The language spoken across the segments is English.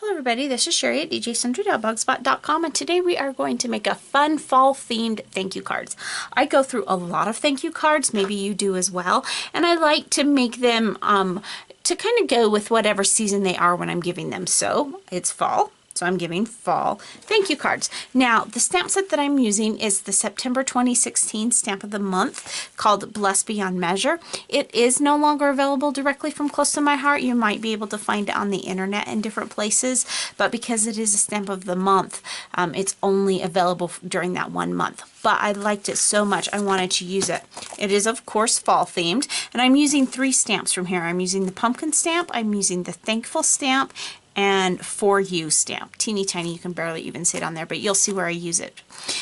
Hello everybody, this is Cheri at djsundry.blogspot.com, and today we are going to make a fun fall themed thank you cards. I go through a lot of thank you cards, maybe you do as well, and I like to make them to kind of go with whatever season they are when I'm giving them. So it's fall, so I'm giving fall thank you cards. Now the stamp set that I'm using is the September 2016 stamp of the month called Blessed Beyond Measure. It is no longer available directly from Close to My Heart. You might be able to find it on the internet in different places, but because it is a stamp of the month, it's only available during that 1 month. But I liked it so much I wanted to use it. It is of course fall themed, and I'm using 3 stamps from here. I'm using the pumpkin stamp, I'm using the thankful stamp, and For You stamp. Teeny tiny, you can barely even see it on there, but you'll see where I use it.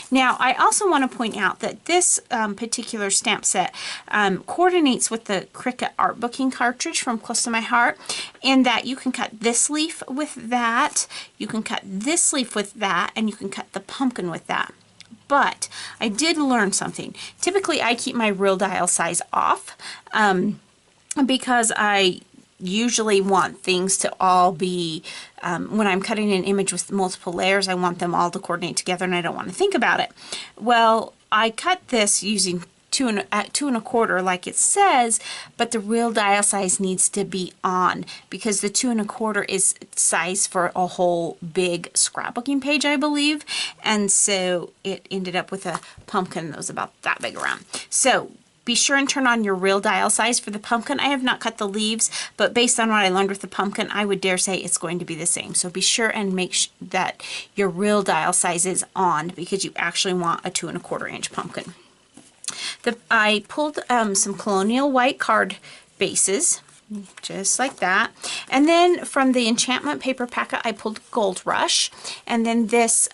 Now I also want to point out that this particular stamp set coordinates with the Cricut art booking cartridge from Close to My Heart, in that you can cut this leaf with that, you can cut this leaf with that, and you can cut the pumpkin with that. But I did learn something. Typically I keep my real dial size off because I usually want things to all be, when I'm cutting an image with multiple layers, I want them all to coordinate together and I don't want to think about it. Well, I cut this using 2 1/4 like it says, but the real dial size needs to be on because the 2 1/4 is size for a whole big scrapbooking page, I believe, and so it ended up with a pumpkin that was about that big around. So be sure and turn on your real dial size for the pumpkin. I have not cut the leaves, but based on what I learned with the pumpkin, I would dare say it's going to be the same. So be sure and make that your real dial size is on, because you actually want a 2 1/4 inch pumpkin. I pulled some Colonial white card bases, just like that, and then from the enchantment paper packet I pulled Gold Rush, and then this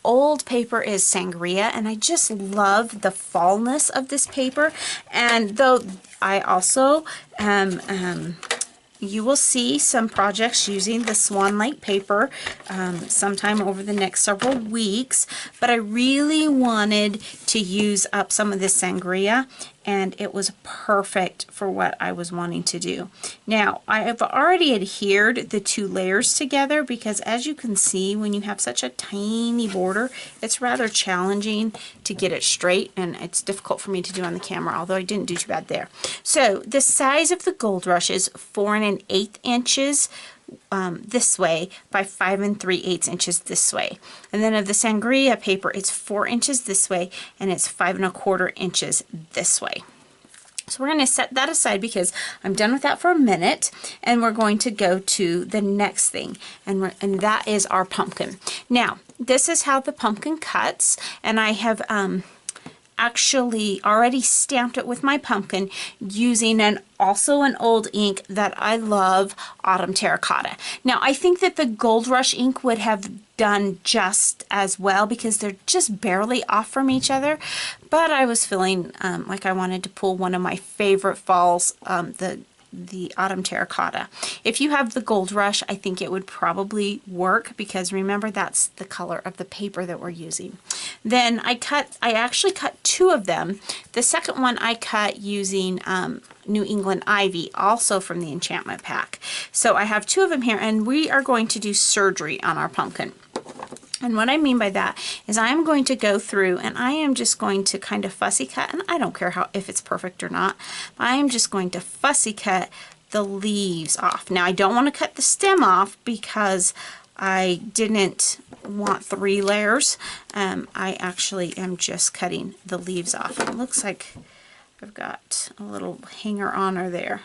old paper is Sangria, and I just love the fallness of this paper. And though I also you will see some projects using the Swan Lake paper sometime over the next several weeks, but I really wanted to use up some of this Sangria, and it was perfect for what I was wanting to do. Now I have already adhered the 2 layers together, because as you can see, when you have such a tiny border, it's rather challenging to get it straight, and it's difficult for me to do on the camera, although I didn't do too bad there. So the size of the Gold Rush is 4 1/8 inches this way by 5 3/8 inches this way, and then of the Sangria paper it's 4 inches this way and it's 5 1/4 inches this way. So we're going to set that aside because I'm done with that for a minute, and we're going to go to the next thing, and that is our pumpkin. Now this is how the pumpkin cuts, and I have actually already stamped it with my pumpkin using also an old ink that I love, Autumn Terracotta. Now I think that the Gold Rush ink would have done just as well because they're just barely off from each other, but I was feeling like I wanted to pull one of my favorite falls, the Autumn Terracotta. If you have the Gold Rush, I think it would probably work, because remember, that's the color of the paper that we're using. Then I actually cut 2 of them. The second one I cut using New England Ivy, also from the enchantment pack. So I have 2 of them here, and we are going to do surgery on our pumpkin. And what I mean by that is I am going to go through and I am just going to kind of fussy cut, and I don't care if it's perfect or not, but I am just going to fussy cut the leaves off. Now I don't want to cut the stem off because I didn't want 3 layers. I actually am just cutting the leaves off. It looks like I've got a little hanger on her there.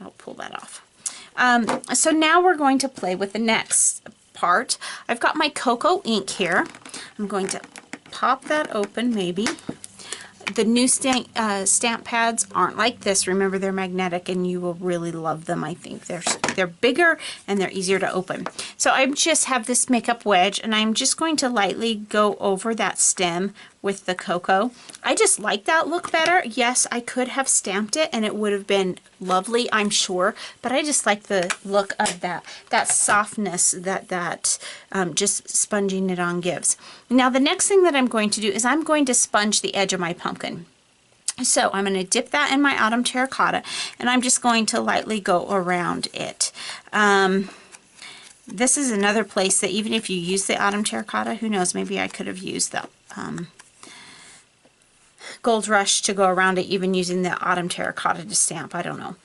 I'll pull that off. So now we're going to play with the next part. I've got my cocoa ink here. I'm going to pop that open maybe. The new stamp pads aren't like this. Remember, they're magnetic, and you will really love them. I think they're bigger and they're easier to open. So I just have this makeup wedge, and I'm just going to lightly go over that stem with the cocoa. I just like that look better. Yes, I could have stamped it and it would have been lovely, I'm sure, but I just like the look of that softness that just sponging it on gives. Now the next thing that I'm going to do is I'm going to sponge the edge of my pumpkin. So I'm going to dip that in my Autumn Terracotta, and I'm just going to lightly go around it. this is another place that even if you use the autumn terracotta, who knows, maybe I could have used the Gold Rush to go around it, even using the autumn terracotta to stamp. I don't know.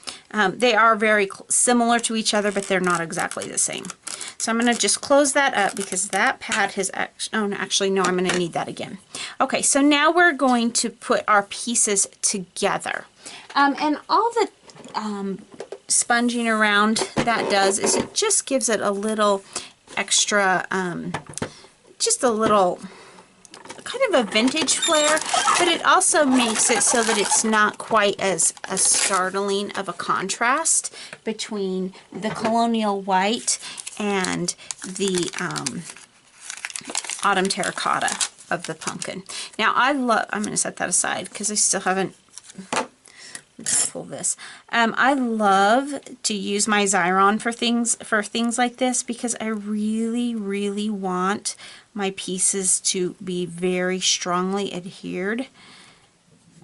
They are very similar to each other, but they're not exactly the same. So I'm going to just close that up because that pad has actually no, I'm going to need that again. Okay, so now we're going to put our pieces together. And all the sponging around that does is it just gives it a little extra, just a little kind of a vintage flair, but it also makes it so that it's not quite as startling of a contrast between the colonial white and the autumn terracotta of the pumpkin. Now I'm going to set that aside because I still haven't, let's pull this. I love to use my Xyron for things like this because I really want my pieces to be very strongly adhered.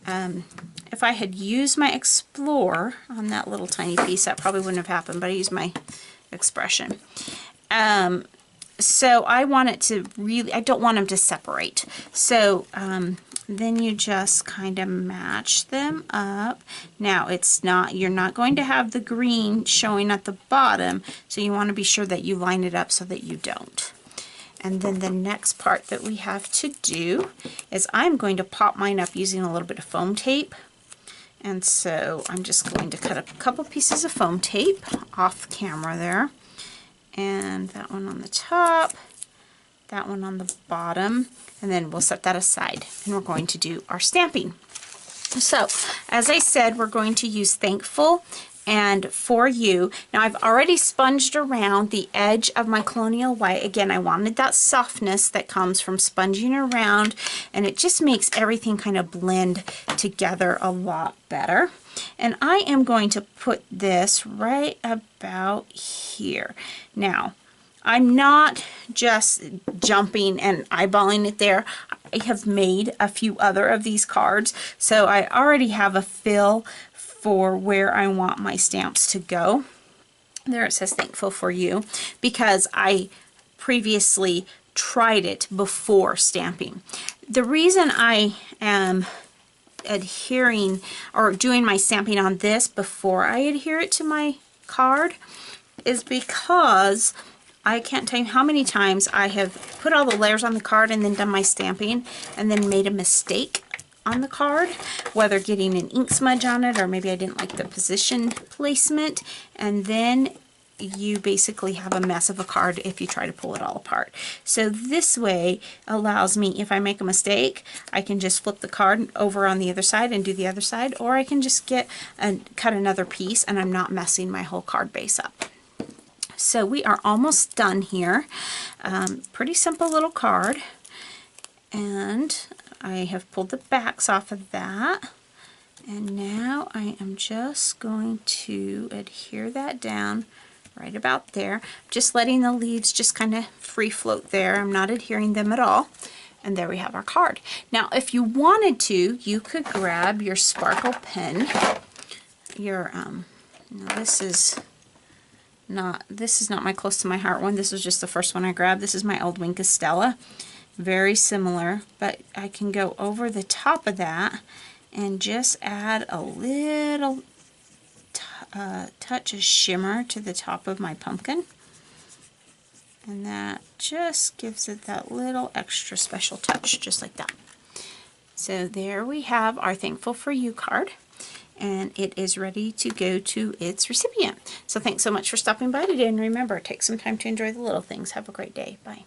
If I had used my Explore on that little tiny piece, that probably wouldn't have happened, but I used my Expression. So I want it to really, I don't want them to separate. So then you just kind of match them up. Now it's not, you're not going to have the green showing at the bottom, so you want to be sure that you line it up so that you don't. And then the next part that we have to do is I'm going to pop mine up using a little bit of foam tape. And so I'm just going to cut up a couple pieces of foam tape off camera there. And that one on the top, that one on the bottom, and then we'll set that aside and we're going to do our stamping. So as I said, we're going to use Thankful and For You. Now I've already sponged around the edge of my colonial white. Again, I wanted that softness that comes from sponging around, and it just makes everything kind of blend together a lot better. And I am going to put this right about here. Now, I'm not just jumping and eyeballing it there. I have made a few other of these cards, so I already have a feel for where I want my stamps to go. There it says Thankful For You, because I previously tried it before stamping. The reason I am adhering or doing my stamping on this before I adhere it to my card is because I can't tell you how many times I have put all the layers on the card and then done my stamping and then made a mistake on the card, whether getting an ink smudge on it or maybe I didn't like the position placement, and then you basically have a mess of a card if you try to pull it all apart. So this way allows me, if I make a mistake, I can just flip the card over on the other side and do the other side, or I can just get and cut another piece and I'm not messing my whole card base up. So we are almost done here. Pretty simple little card, and I have pulled the backs off of that, and now I am just going to adhere that down right about there. Just letting the leaves just kind of free float there. I'm not adhering them at all. And there we have our card. Now if you wanted to, you could grab your sparkle pen. Your now this is not my close to my heart one. This was just the first one I grabbed. This is my old Wink of Stella. Very similar, but I can go over the top of that and just add a little touch of shimmer to the top of my pumpkin, and that just gives it that little extra special touch, just like that. So there we have our Thankful For You card, and it is ready to go to its recipient. So thanks so much for stopping by today, and remember, take some time to enjoy the little things. Have a great day. Bye.